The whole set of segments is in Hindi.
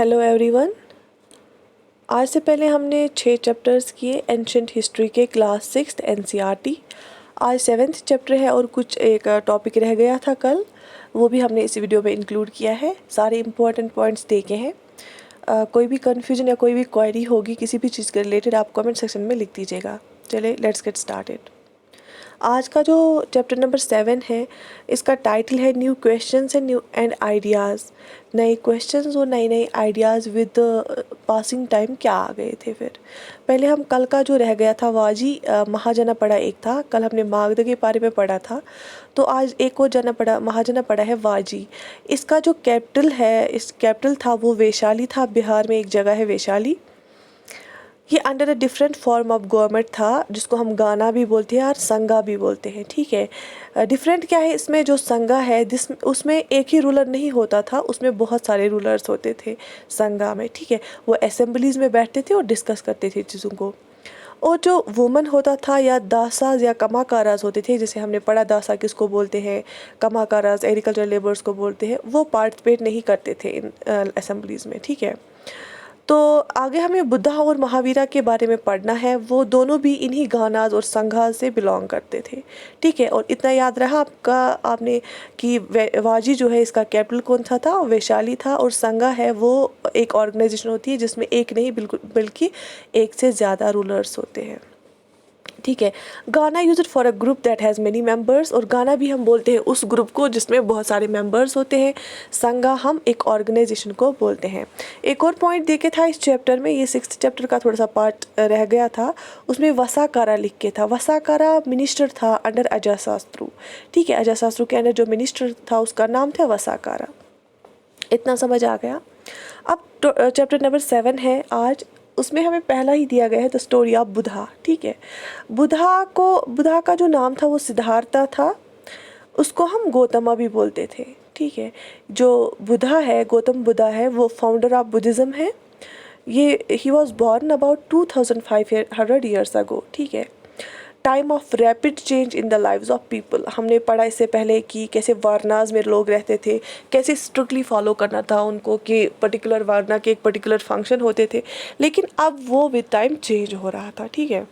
Hello everyone. आज से पहले हमने 6 चैप्टर्स किए एंशंट हिस्ट्री के क्लास 6 एनसीईआरटी। आज 7th चैप्टर है और कुछ एक टॉपिक रह गया था कल, वो भी हमने इस वीडियो में इंक्लूड किया है। सारे इंपॉर्टेंट पॉइंट्स देखे हैं। कोई भी कन्फ्यूजन या कोई भी क्वेरी होगी किसी भी चीज़ के रिलेटेड आप कमेंट सेक्शन में लिख दीजिएगा। चलिए लेट्स गेट स्टार्टेड। आज का जो चैप्टर नंबर 7 है, इसका टाइटल है न्यू क्वेश्चंस एंड आइडियाज़। नए क्वेश्चंस और नए नए आइडियाज़ विद पासिंग टाइम क्या आ गए थे। फिर पहले हम कल का जो रह गया था वाजी महाजनपड़ा एक था, कल हमने मागध के बारे में पढ़ा था। तो आज एक और महाजनपड़ा है वाजी। इसका जो कैपिटल है, इस कैपिटल था वो वैशाली था। बिहार में एक जगह है वैशाली। ये under a different form of government था, जिसको हम गाना भी बोलते हैं और संगा भी बोलते हैं। ठीक है, डिफरेंट क्या है इसमें, जो संगा है उसमें एक ही रूलर नहीं होता था, उसमें बहुत सारे रूलर्स होते थे संगा में। ठीक है, वो असेंबलीज में बैठते थे और डिस्कस करते थे चीज़ों को। और जो वुमन होता था या दासाज या कमाकाराज होते थे, जैसे हमने पढ़ा दासा किसको बोलते हैं, कमाकाराज एग्रीकल्चर लेबर्स को बोलते हैं, वो पार्टिसिपेट नहीं करते थे इन असेंबलीज में। ठीक है, तो आगे हमें बुद्धा और महावीरा के बारे में पढ़ना है। वो दोनों भी इन्हीं गानाज और संघाज से बिलोंग करते थे। ठीक है, और इतना याद रहा आपने कि वाजी जो है इसका कैपिटल कौन सा था, वैशाली था। और संघा है वो एक ऑर्गेनाइजेशन होती है जिसमें एक नहीं बल्कि एक से ज़्यादा रूलर्स होते हैं। ठीक है, गाना use for a group that has many members, और गाना भी हम बोलते हैं उस ग्रुप को जिसमें बहुत सारे मेंबर्स होते हैं। संगा हम एक ऑर्गेनाइजेशन को बोलते हैं। एक और पॉइंट देखे था इस चैप्टर में, ये 6th चैप्टर का थोड़ा सा पार्ट रह गया था, उसमें वसाकारा लिख के था। वसाकारा मिनिस्टर था अंडर अजातशत्रु। ठीक है, अजातशत्रु के अंडर जो मिनिस्टर था उसका नाम था वसाकारा। इतना समझ आ गया। अब चैप्टर नंबर 7 है आज, उसमें हमें पहला ही दिया गया है द स्टोरी ऑफ बुधा। ठीक है, बुधा का जो नाम था वो सिद्धार्था था, उसको हम गौतमा भी बोलते थे। ठीक है, जो बुधा है, गौतम बुद्धा है, वो फाउंडर ऑफ बुद्धिज़्म है। ये he was born about 2500 years ago. ठीक है, time of rapid change in the lives of people. हमने पढ़ा इससे पहले कि कैसे वारनाज में लोग रहते थे, कैसे स्ट्रिक्टली फॉलो करना था उनको कि पर्टिकुलर वारना के एक पर्टिकुलर फंक्शन होते थे, लेकिन अब वो विद टाइम चेंज हो रहा था। ठीक है,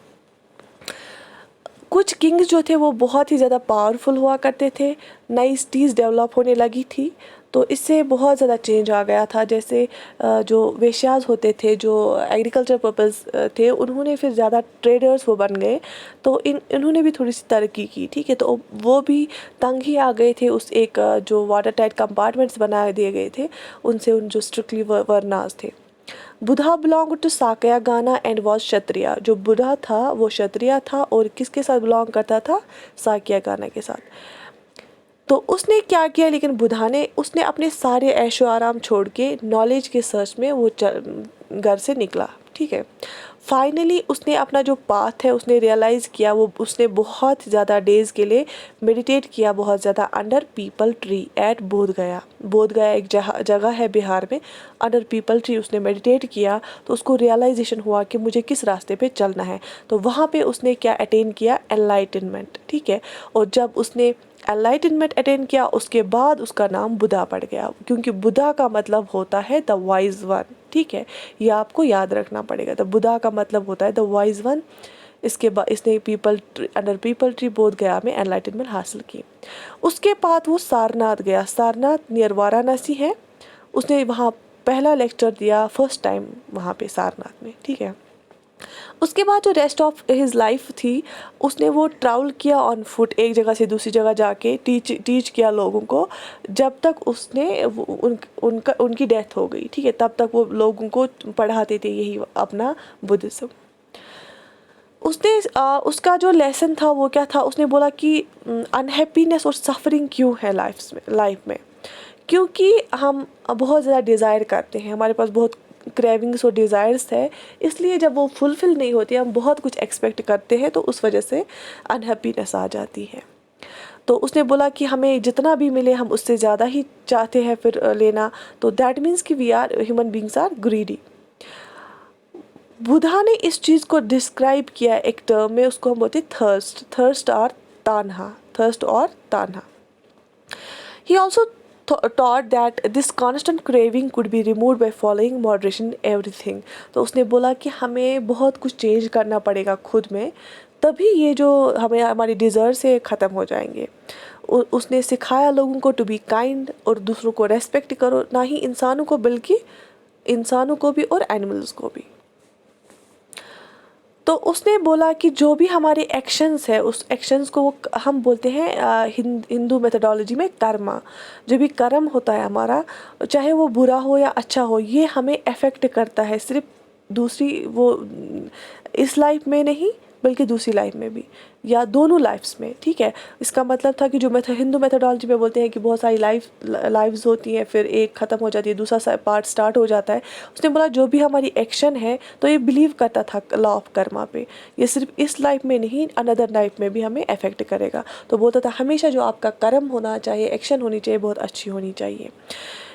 कुछ किंग्स जो थे वो बहुत ही ज़्यादा पावरफुल हुआ करते थे, नई सिटीज़ डेवलप होने लगी थी, तो इससे बहुत ज़्यादा चेंज आ गया था। जैसे जो वेश्याज होते थे, जो एग्रीकल्चर पर्पस थे, उन्होंने फिर ज़्यादा ट्रेडर्स वो बन गए, तो इन्होंने भी थोड़ी सी तरक्की की। ठीक है, तो वो भी तंग ही आ गए थे उस एक जो वाटर टाइट कंपार्टमेंट्स बना दिए गए थे उनसे, उन जो स्ट्रिक्टली वर्नाज थे। बुधा बिलोंग टू साकया गाना एंड वॉज क्षत्रिय। जो बुधा था वो क्षत्रिय था और किसके साथ बिलोंग करता था, साकया गाना के साथ। तो उसने क्या किया, लेकिन बुधा ने उसने अपने सारे ऐशो आराम छोड़ के नॉलेज के सर्च में वो घर से निकला। ठीक है, फाइनली उसने अपना जो पाथ है उसने रियलाइज़ किया। वो उसने बहुत ज़्यादा डेज़ के लिए मेडिटेट किया, बहुत ज़्यादा under peepal tree at Bodh Gaya. Bodh Gaya एक जगह है बिहार में, अंडर पीपल ट्री उसने मेडिटेट किया, तो उसको रियलाइजेशन हुआ कि मुझे किस रास्ते पे चलना है। तो वहाँ पे उसने क्या अटेन किया, एनलाइटनमेंट। ठीक है, और जब उसने एनलाइटनमेंट अटेन किया उसके बाद उसका नाम बुधा पड़ गया, क्योंकि बुधा का मतलब होता है द वाइज वन। ठीक है, ये आपको याद रखना पड़ेगा। तो बुधा का मतलब होता है द वाइज वन। इसके बाद इसने अंडर पीपल ट्री बोध गया में एनलाइटनमेंट हासिल की। उसके बाद वो सारनाथ गया। सारनाथ नियर वाराणसी है, उसने वहाँ पहला लेक्चर दिया फर्स्ट टाइम वहाँ पे सारनाथ में। ठीक है, उसके बाद जो रेस्ट ऑफ हिज लाइफ थी उसने वो ट्रैवल किया ऑन फुट, एक जगह से दूसरी जगह जाके टीच किया लोगों को, जब तक उसने उनकी डेथ हो गई। ठीक है, तब तक वो लोगों को पढ़ाते थे यही अपना बुद्धिज्म। उसने उसका जो लेसन था वो क्या था, उसने बोला कि अनहैप्पीनेस और सफरिंग क्यों है लाइफ में, क्योंकि हम बहुत ज़्यादा डिज़ायर करते हैं, हमारे पास बहुत क्रेविंग्स और डिज़ायर्स है, इसलिए जब वो फुलफ़िल नहीं होती, हम बहुत कुछ एक्सपेक्ट करते हैं, तो उस वजह से अनहैप्पीनेस आ जाती है। तो उसने बोला कि हमें जितना भी मिले हम उससे ज़्यादा ही चाहते हैं फिर लेना, तो दैट मीन्स कि we are human beings are greedy. Buddha ने इस चीज़ को डिस्क्राइब किया एक टर्म में, उसको हम बोलते थर्स्ट और तान्हा। He also taught that this constant craving could be removed by following moderation everything. तो उसने बोला कि हमें बहुत कुछ चेंज करना पड़ेगा खुद में, तभी ये जो हमें हमारी डिज़र्व है ख़त्म हो जाएंगे. उसने सिखाया लोगों को टू बी काइंड, और दूसरों को रेस्पेक्ट करो, ना ही इंसानों को बल्कि इंसानों को भी और एनिमल्स को भी. तो उसने बोला कि जो भी हमारे एक्शंस है उस एक्शंस को हम बोलते हैं हिंदू मेथोडोलॉजी में कर्मा. जो भी कर्म होता है हमारा, चाहे वो बुरा हो या अच्छा हो, ये हमें अफेक्ट करता है, सिर्फ दूसरी वो इस लाइफ में नहीं बल्कि दूसरी लाइफ में भी, या दोनों लाइफ्स में. ठीक है, इसका मतलब था कि जो हिंदू मेथोडोलॉजी में बोलते हैं कि बहुत सारी लाइफ्स होती हैं, फिर एक ख़त्म हो जाती है, दूसरा पार्ट स्टार्ट हो जाता है. उसने बोला जो भी हमारी एक्शन है, तो ये बिलीव करता था लॉ ऑफ कर्मा पे, ये सिर्फ इस लाइफ में नहीं अनदर लाइफ में भी हमें अफेक्ट करेगा. तो बोलता था हमेशा जो आपका कर्म होना चाहिए, एक्शन होनी चाहिए, बहुत अच्छी होनी चाहिए.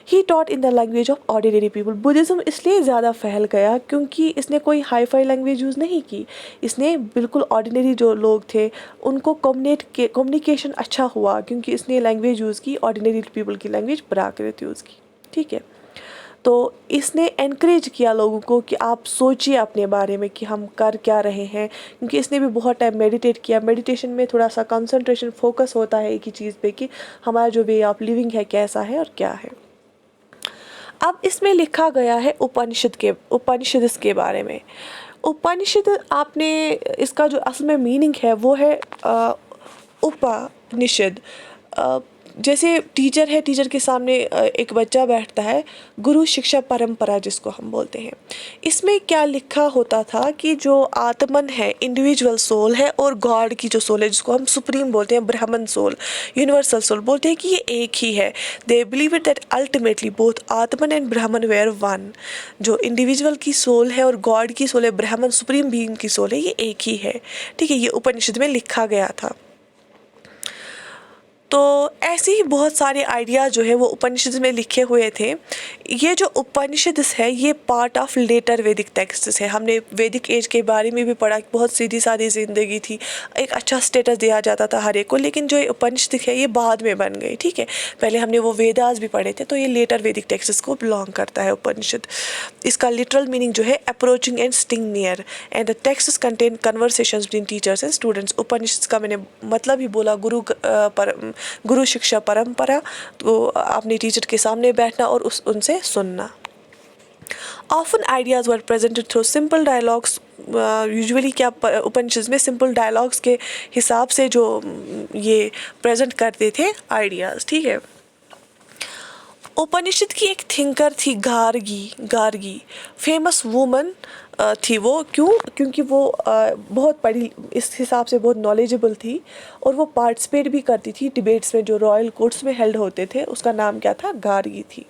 He taught in the language of ordinary people. Buddhism इसलिए ज़्यादा फैल गया क्योंकि इसने कोई हाई फाई लैंग्वेज यूज़ नहीं की. इसने बिल्कुल ऑर्डिनरी जो लोग थे उनको कम्युनिकेशन अच्छा हुआ, क्योंकि इसने लैंग्वेज यूज़ की ऑर्डिनरी पीपल की लैंग्वेज, प्राकृत यूज़ की. ठीक है, तो इसने एनकरेज किया लोगों को कि आप सोचिए अपने बारे में कि हम कर क्या रहे हैं, क्योंकि इसने भी बहुत टाइम मेडिटेट किया. मेडिटेशन में थोड़ा सा कंसंट्रेशन, फोकस होता है एक ही चीज़ पे कि हमारा जो वे ऑफ लिविंग है कैसा है और क्या है. अब इसमें लिखा गया है उपनिषद के बारे में. उपनिषद, आपने इसका जो असल में मीनिंग है वो है उपनिषद. जैसे टीचर है, टीचर के सामने एक बच्चा बैठता है, गुरु शिक्षा परंपरा जिसको हम बोलते हैं. इसमें क्या लिखा होता था कि जो आत्मन है, इंडिविजुअल सोल है, और गॉड की जो सोल है जिसको हम सुप्रीम बोलते हैं, ब्राह्मण सोल, यूनिवर्सल सोल बोलते हैं, कि ये एक ही है. They believe it that ultimately both Atman and ब्राह्मण वेयर वन. जो इंडिविजुअल की सोल है और गॉड की सोल है, ब्राह्मण सुप्रीम बीइंग की सोल है, ये एक ही है. ठीक है, ये उपनिषद में लिखा गया था. तो ऐसे ही बहुत सारे आइडियाज़ जो है वो उपनिषद में लिखे हुए थे. ये जो उपनिषद है ये पार्ट ऑफ लेटर वैदिक टेक्स्ट्स है. हमने वैदिक एज के बारे में भी पढ़ा, बहुत सीधी सादी ज़िंदगी थी, एक अच्छा स्टेटस दिया जाता था हर एक को. लेकिन जो उपनिषद है ये बाद में बन गई. ठीक है, पहले हमने वो वेदास भी पढ़े थे, तो ये लेटर वैदिक टेक्स्ट्स को बिलोंग करता है उपनिषद. इसका लिटरल मीनिंग जो है approaching and sitting near, and the texts contain conversations between teachers and students. Upanishad का मैंने मतलब ही बोला, गुरु शिक्षा परंपरा. तो अपने टीचर के सामने बैठना और उनसे सुनना. Often ideas were presented through simple dialogues. Usually क्या उपनिषद में सिंपल डायलॉग्स के हिसाब से जो ये प्रेजेंट करते थे आइडियाज़. ठीक है, उपनिषद की एक थिंकर थी गार्गी. फेमस वुमन थी वो. क्योंकि वो बहुत पढ़ी, इस हिसाब से बहुत नॉलेजेबल थी, और वो पार्टिसिपेट भी करती थी डिबेट्स में जो रॉयल कोर्ट्स में हेल्ड होते थे. उसका नाम क्या था, गार्गी थी.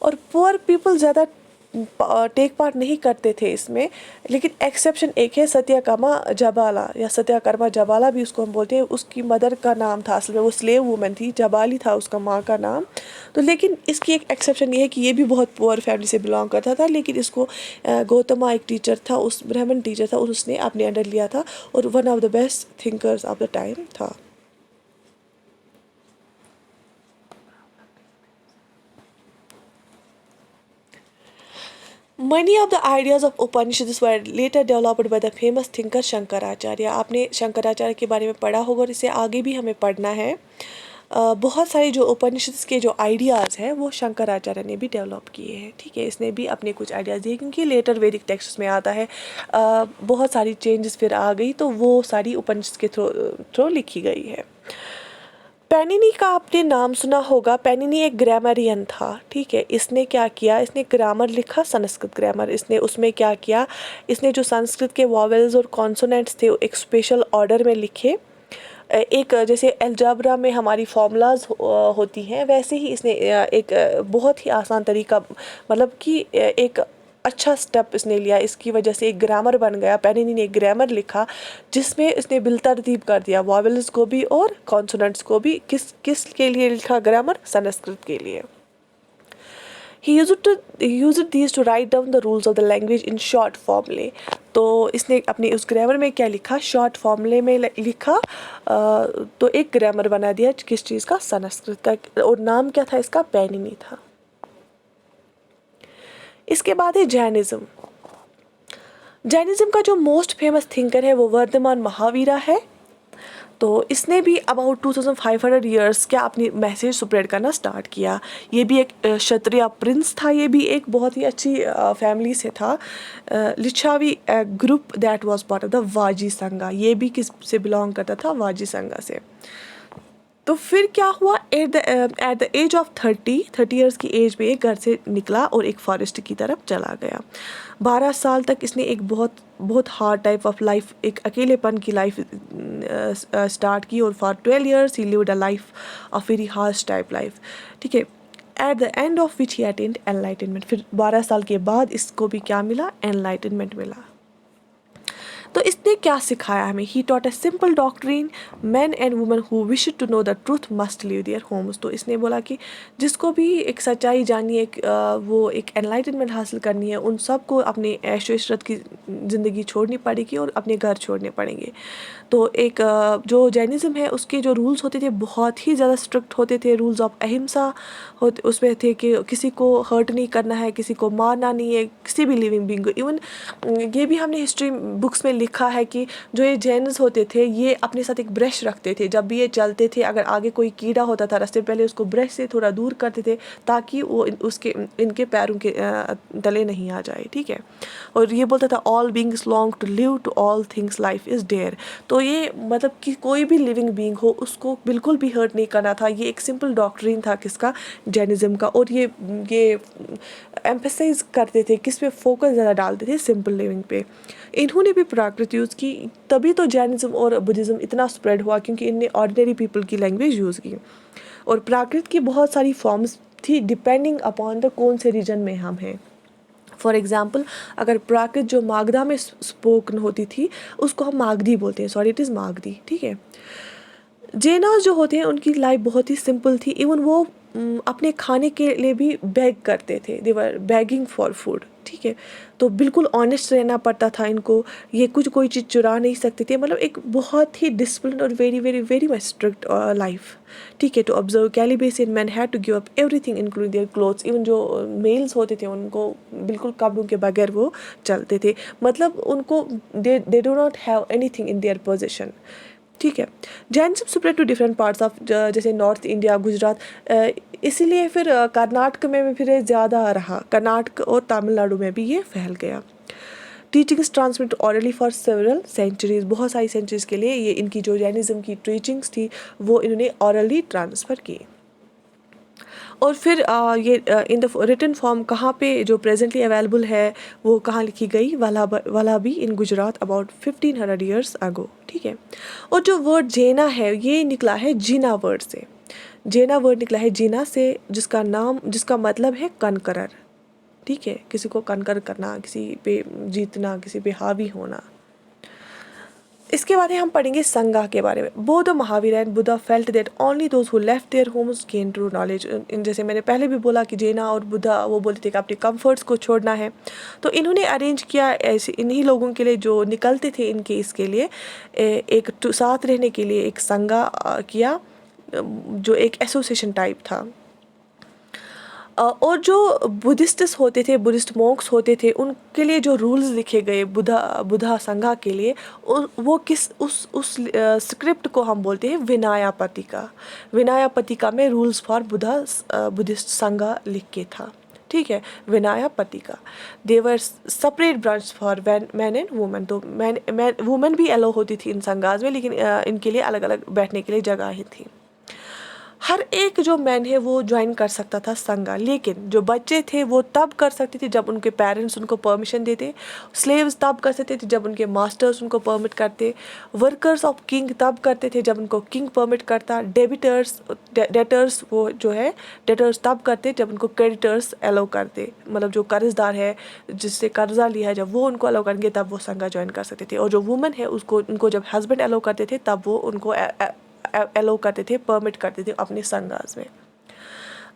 और पुअर पीपल ज़्यादा टेक पार्ट नहीं करते थे इसमें, लेकिन एक्सेप्शन एक है, सत्याकामा जबाला, या सत्याकर्मा जबाला भी उसको हम बोलते हैं. उसकी मदर का नाम था, असल में वो स्लेव वुमन थी, जबाली था उसका माँ का नाम. तो लेकिन इसकी एक एक्सेप्शन ये है कि ये भी बहुत पुअर फैमिली से बिलोंग करता था, लेकिन इसको गौतमा एक टीचर था, उस ब्राह्मण टीचर था, और उसने अपने अंडर लिया था, और one of the best thinkers of the time था. Many of the ideas of Upanishads were later developed by the famous thinker Shankaracharya. आपने शंकराचार्य के बारे में पढ़ा होगा और इसे आगे भी हमें पढ़ना है. बहुत सारे जो उपनिषद के जो आइडियाज़ हैं वो शंकराचार्य ने भी डेवलप किए हैं. ठीक है, इसने भी अपने कुछ आइडियाज़ दिए, क्योंकि लेटर वैदिक टेक्स्ट में आता है. बहुत सारी चेंजेस फिर आ गई, तो वो सारी उपनिषद के थ्रू लिखी गई है. पैनिनी का आपने नाम सुना होगा. पैनिनी एक ग्रामरियन था. ठीक है, इसने क्या किया, इसने ग्रामर लिखा, संस्कृत ग्रामर. इसने उसमें क्या किया, इसने जो संस्कृत के वॉवेल्स और कॉन्सोनेंट्स थे एक स्पेशल ऑर्डर में लिखे. एक जैसे अलजेब्रा में हमारी फॉर्मूलाज होती हैं, वैसे ही इसने एक बहुत ही आसान तरीका, मतलब कि एक अच्छा स्टेप इसने लिया. इसकी वजह से एक ग्रामर बन गया. पैनिनी ने एक ग्रामर लिखा जिसमें इसने बिलतरतीब कर दिया वॉवेल्स को भी और कॉन्सोनेंट्स को भी. किस के लिए लिखा ग्रामर, संस्कृत के लिए. He used these to write down the rules of the language in short formulae. तो इसने अपने उस ग्रामर में क्या लिखा, शॉर्ट फॉर्मूले में लिखा, तो एक ग्रामर बना दिया किस चीज़ का, संस्कृत का, और नाम क्या था इसका, पैनिनी था। इसके बाद है जैनिज्म। जैनिज्म का जो मोस्ट फेमस थिंकर है वो वर्धमान महावीरा है। तो इसने भी अबाउट 2500 ईयर्स क्या अपनी मैसेज स्प्रेड करना स्टार्ट किया। ये भी एक क्षत्रिय प्रिंस था, ये भी एक बहुत ही अच्छी फैमिली से था। Lichchhavi group that was part of the Vajji Sangha, ये भी किस से बिलोंग करता था, वाजी संघा से। तो फिर क्या हुआ, at the age of 30 years की एज में घर से निकला और एक फॉरेस्ट की तरफ चला गया। 12 साल तक इसने एक बहुत हार्ड टाइप ऑफ लाइफ, एक अकेलेपन की लाइफ स्टार्ट की, और for 12 years he lived a life of very harsh type life. ठीक है, at the end of which he attend enlightenment. फिर 12 साल के बाद इसको भी क्या मिला, एनलाइटनमेंट मिला। तो इसने क्या सिखाया हमें, he taught a simple doctrine, man and women who wish to know the truth must leave their homes. तो इसने बोला कि जिसको भी एक सच्चाई जाननी है, वो एक एनलाइटनमेंट हासिल करनी है, उन सबको अपने ऐशो इशरत की ज़िंदगी छोड़नी पड़ेगी और अपने घर छोड़ने पड़ेंगे। तो एक जो जैनिज़्म है उसके जो रूल्स होते थे बहुत ही ज़्यादा स्ट्रिक्ट होते थे, रूल्स ऑफ अहिंसा होते उसमें थे कि किसी को हर्ट नहीं करना है, किसी को मारना नहीं है, किसी भी लिविंग बीइंग को। इवन ये भी हमने हिस्ट्री बुक्स में लिखा है कि जो ये जैन्स होते थे ये अपने साथ एक ब्रश रखते थे, जब भी ये चलते थे अगर आगे कोई कीड़ा होता था रास्ते पहले उसको ब्रश से थोड़ा दूर करते थे ताकि वो इनके पैरों के तले नहीं आ जाए। ठीक है, और ये बोलता था all beings long to live, to all things life is dear. तो ये मतलब कि कोई भी लिविंग बीइंग हो उसको बिल्कुल भी हर्ट नहीं करना था। ये एक सिंपल डॉक्ट्रिन था किसका, जैनिज़्म का। और ये एम्फेसाइज करते थे, किस पे फोकस ज़्यादा डालते थे, सिंपल लिविंग पे। इन्होंने भी प्राकृत यूज़ की, तभी तो जैनिज़्म और बुद्धिज़्म इतना स्प्रेड हुआ, क्योंकि इनने ऑर्डिनरी पीपल की लैंग्वेज यूज़ की। और प्राकृत की बहुत सारी फॉर्म्स थी डिपेंडिंग अपॉन द कौन से रीजन में हम हैं। फॉर एग्ज़ाम्पल अगर प्राकृत जो मागधा में स्पोकन होती थी उसको हम मागधी बोलते हैं, सॉरी इट इज़ मागधी। ठीक है, जैनास जो होते हैं उनकी लाइफ बहुत ही सिंपल थी। इवन वो अपने खाने के लिए भी बैग करते थे, they were begging for food. ठीक है, तो बिल्कुल ऑनेस्ट रहना पड़ता था इनको, ये कोई चीज़ चुरा नहीं सकते थे। मतलब एक बहुत ही डिसिप्लिन और very very very much strict life. ठीक है, तो observe celibacy man had to give up everything including their clothes. Even जो मेल्स होते थे उनको बिल्कुल कपड़ों के बगैर वो चलते थे, मतलब उनको they do not have anything in their position. ठीक है, Jainism spread to different parts of, जैसे नॉर्थ इंडिया, गुजरात, इसीलिए फिर कर्नाटक में फिर ज़्यादा रहा, कर्नाटक और तमिलनाडु में भी ये फैल गया। Teachings transmit orally for several centuries, बहुत सारी सेंचुरीज के लिए ये इनकी जो जैनिज़्म की टीचिंग्स थी वो इन्होंने ऑरली ट्रांसफ़र की। और फिर ये इन द रिटन फॉर्म कहाँ पे जो प्रेजेंटली अवेलेबल है वो कहाँ लिखी गई, वलाबी इन गुजरात अबाउट 1500 ईयर्स अगो। ठीक है, और जो वर्ड जेना है ये निकला है जीना वर्ड से। जेना वर्ड निकला है जीना से, जिसका मतलब है कनकरर। ठीक है, किसी को कनकर करना, किसी पे जीतना, किसी पे हावी होना। इसके बाद हम पढ़ेंगे संघा के बारे में। बोध Mahavir and Buddha felt that only those who left their homes gain true knowledge. जैसे मैंने पहले भी बोला कि जैना और बुद्धा वो बोलते थे कि अपने कंफर्ट्स को छोड़ना है, तो इन्होंने अरेंज किया ऐसे इन्हीं लोगों के लिए जो निकलते थे इनके इसके लिए एक साथ रहने के लिए एक संघा किया, जो एक एसोसिएशन टाइप था। और जो बुद्धिस्ट्स होते थे, बुद्धिस्ट मॉन्क्स होते थे, उनके लिए जो रूल्स लिखे गए बुद्धा संघा के लिए, वो किस उस स्क्रिप्ट को हम बोलते हैं विनाया पतिका। विनाया पतिका में रूल्स फॉर बुद्धिस्ट संघा लिख के था। ठीक है, Vinaya Pitaka. There were separate branch for man and women. तो वुमेन भी अलाउ होती थी इन संघाज में, लेकिन इनके लिए अलग अलग बैठने के लिए जगहें थी। हर एक जो मैन है वो ज्वाइन कर सकता था संघा, लेकिन जो बच्चे थे वो तब कर सकते थे जब उनके पेरेंट्स उनको परमिशन देते। स्लेव्स तब कर सकते थे जब उनके मास्टर्स उनको परमिट करते। वर्कर्स ऑफ किंग तब करते थे जब उनको किंग परमिट करता। डेटर्स वो जो है डेटर्स तब करते जब उनको क्रेडिटर्स अलाउ करते, मतलब जो कर्जदार है जिससे कर्जा लिया है जब वो उनको अलाउ करेंगे तब वो संघा ज्वाइन कर सकते थे। और जो वुमेन है उनको जब हस्बैंड अलाउ करते थे तब वो उनको अलाउ करते थे, परमिट करते थे अपने संघास में।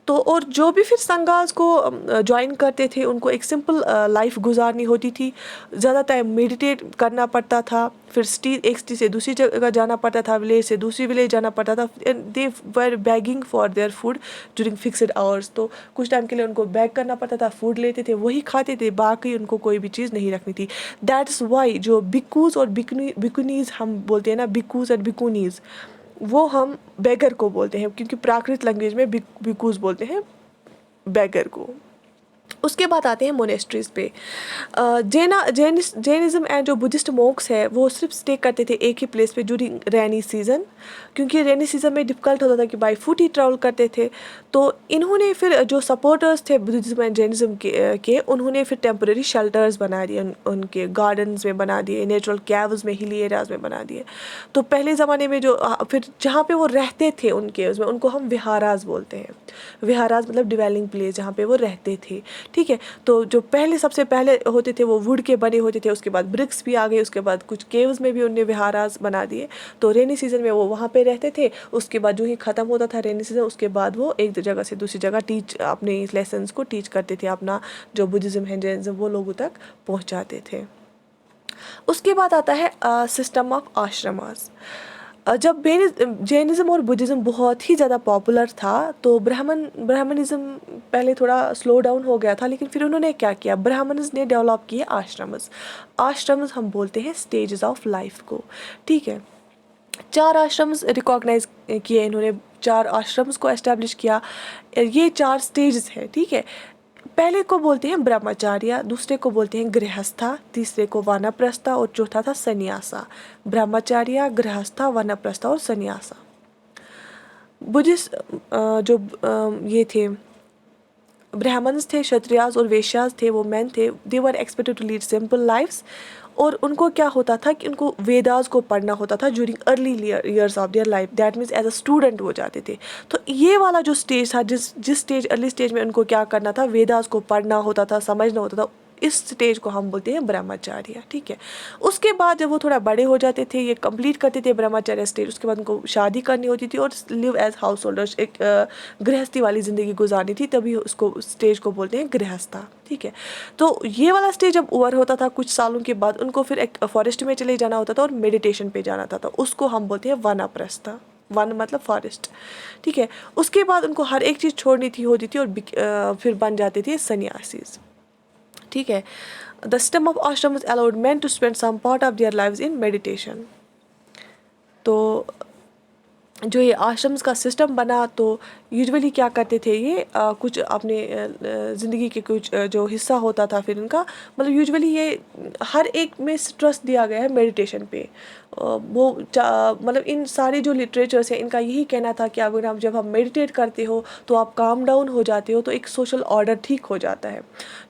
तो और जो भी फिर संघास को ज्वाइन करते थे उनको एक सिंपल लाइफ गुजारनी होती थी, ज़्यादा टाइम मेडिटेट करना पड़ता था, फिर एक सिटी से दूसरी जगह जाना पड़ता था, विलेज से दूसरी विलेज जाना पड़ता था, they were begging for their food during fixed hours. तो कुछ टाइम के लिए उनको बैग करना पड़ता था, फूड लेते थे, वही खाते थे, बाकी उनको कोई भी चीज़ नहीं रखनी थी। दैट्स वाई जो बिकूज और बिकुनीज हम बोलते हैं ना, बिकूज और बिकुनीज, वो हम बेगर को बोलते हैं, क्योंकि प्राकृत लैंग्वेज में बिकूज बोलते हैं बेगर को। उसके बाद आते हैं मोनेस्ट्रीज पे। जैनिज्म एंड जो बुद्धिस्ट मोक्स है वो सिर्फ स्टे करते थे एक ही प्लेस पे ड्यूरिंग रेनी सीज़न, क्योंकि रेनी सीज़न में डिफ़िकल्ट होता था कि बाई फुट ही ट्रैवल करते थे। तो इन्होंने फिर जो सपोर्टर्स थे बुद्धिज्म एंड जैनिज्म के उन्होंने फिर टेम्परेरी शेल्टर्स बना दिए, उनके गार्डन्स में बना दिए, नेचुरल कैव्स में, हिली एरियाज में बना दिए। तो पहले ज़माने में जो फिर जहाँ पे वो रहते थे उनके उसमें, उनको हम विहाराज बोलते हैं। विहाराज मतलब डिवेलिंग प्लेस जहाँ पे वो रहते थे, ठीक है। तो जो सबसे पहले होते थे वो वुड के बने होते थे, उसके बाद ब्रिक्स भी आ गए, उसके बाद कुछ केव्स में भी उन्होंने विहारास बना दिए। तो रेनी सीजन में वो वहाँ पे रहते थे, उसके बाद जो ही ख़त्म होता था रेनी सीजन, उसके बाद वो एक जगह से दूसरी जगह अपने लेसन्स को टीच करते थे, अपना जो बुद्धिज़्म है जैनिज्म वो लोगों तक पहुँचाते थे। उसके बाद आता है सिस्टम ऑफ आश्रमास। जब जैनिज्म और बुद्धिज़्म बहुत ही ज़्यादा पॉपुलर था तो ब्राह्मणिज्म पहले थोड़ा स्लो डाउन हो गया था, लेकिन फिर उन्होंने क्या किया, ब्राह्मण्स ने डेवलप किए आश्रम्स। आश्रम्स हम बोलते हैं स्टेजेस ऑफ लाइफ को, ठीक है। 4 आश्रम्स रिकॉग्नाइज किए इन्होंने, 4 आश्रम्स को एस्टेब्लिश किया। ये 4 स्टेजेस हैं, ठीक है। पहले को बोलते हैं ब्रह्मचार्य, दूसरे को बोलते हैं गृहस्था, तीसरे को वानप्रस्था और चौथा था सन्यासा। ब्रह्मचार्य, गृहस्था, वानप्रस्था और सन्यासा। बुद्धिस्ट जो ये थे ब्राह्मण्स थे, क्षत्रियास और वैश्यास थे, वो मैन थे, they were expected to lead simple lifes. और उनको क्या होता था कि उनको वेदास को पढ़ना होता था during early years of their life, that means as a student वो जाते थे। तो ये वाला जो स्टेज था, जिस स्टेज अर्ली स्टेज में उनको क्या करना था, वेदास को पढ़ना होता था, समझना होता था, इस स्टेज को हम बोलते हैं ब्रह्मचार्य, ठीक है। उसके बाद जब वो थोड़ा बड़े हो जाते थे, ये कंप्लीट करते थे ब्रह्मचार्य स्टेज, उसके बाद उनको शादी करनी होती थी और लिव एज हाउस होल्डर्स, एक गृहस्थी वाली ज़िंदगी गुजारनी थी, तभी उसको स्टेज को बोलते हैं गृहस्था, ठीक है। तो ये वाला स्टेज जब ओवर होता था कुछ सालों के बाद, उनको फिर एक फॉरेस्ट में चले जाना होता था और मेडिटेशन पे जाना था, तो उसको हम बोलते हैं वानप्रस्था। वन मतलब फॉरेस्ट, ठीक है। उसके बाद उनको हर एक चीज़ छोड़नी होती थी और फिर बन जाते थे सन्यासीज, ठीक है। The system of ashrams allowed man to spend some part of their lives in meditation. तो जो ये आश्रम्स का सिस्टम बना, तो यूजुअली क्या करते थे ये कुछ अपने ज़िंदगी के कुछ जो हिस्सा होता था फिर इनका, मतलब यूजुअली ये हर एक में स्ट्रेस दिया गया है मेडिटेशन पे। वो मतलब इन सारे जो लिटरेचर्स हैं इनका यही कहना था कि अगर हम जब हम मेडिटेट करते हो तो आप काम डाउन हो जाते हो, तो एक सोशल ऑर्डर ठीक हो जाता है,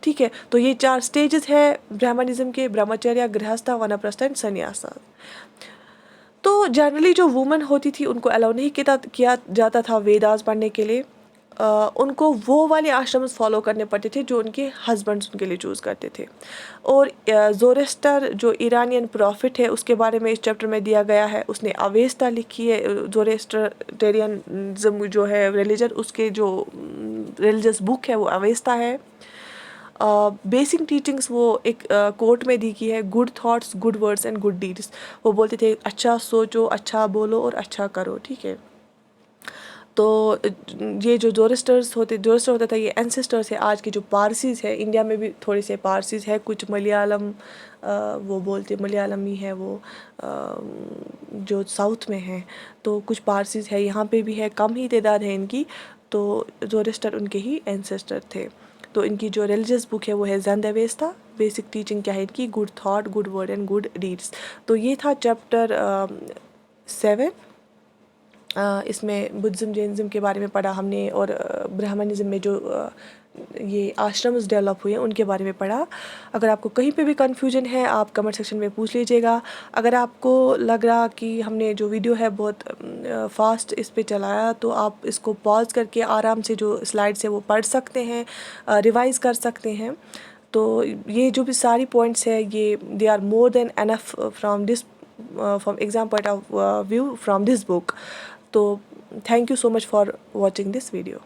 ठीक है। तो ये 4 स्टेजेस है ब्राह्मणिज्म के, ब्रह्मचर्य, गृहस्था, वानप्रस्था एंड सन्यासा। तो जनरली जो वुमेन होती थी उनको अलाउ नहीं किया जाता था वेदास पढ़ने के लिए। उनको वो वाले आश्रम फॉलो करने पड़ते थे जो उनके हस्बैंड्स उनके लिए चूज़ करते थे। और ज़ोरेस्टर जो ईरानियन प्रॉफिट है उसके बारे में इस चैप्टर में दिया गया है, उसने अवेस्ता लिखी है। ज़ोरेस्टरियनिज्म जो है रिलीजन, उसके जो रिलीजियस बुक है वो अवेस्ता है। बेसिक टीचिंग्स वो एक कोट में दी की है, good thoughts, good words and good deeds. वो बोलते थे अच्छा सोचो, अच्छा बोलो और अच्छा करो, ठीक है। तो ये जो जोरेस्टर होता था ये एंसेस्टर्स है आज के जो पारसीज है। इंडिया में भी थोड़े से पारसीज है, कुछ मलयालम वो बोलते मलयालमी है वो जो साउथ में है, तो कुछ पारसीज है, यहाँ पे भी है, कम ही तादाद है इनकी। तो जोरेस्टर उनके ही एंसेस्टर थे। तो इनकी जो रिलीजियस बुक है वो है ज़ेन अवेस्ता। बेसिक टीचिंग क्या है इनकी, good thought, good word and good deeds. तो ये था चैप्टर 7। इसमें बुद्धिज़्म जैनिज़्म के बारे में पढ़ा हमने, और ब्राह्मणिज़्म में जो ये आश्रम्स डेवलप हुए हैं उनके बारे में पढ़ा। अगर आपको कहीं पे भी कन्फ्यूजन है आप कमेंट सेक्शन में पूछ लीजिएगा। अगर आपको लग रहा कि हमने जो वीडियो है बहुत फास्ट इस पे चलाया, तो आप इसको पॉज करके आराम से जो स्लाइड्स है वो पढ़ सकते हैं, रिवाइज़ कर सकते हैं। तो ये जो भी सारी पॉइंट्स है ये they are more than enough from exam point of view from this book. तो thank you so much for watching this video.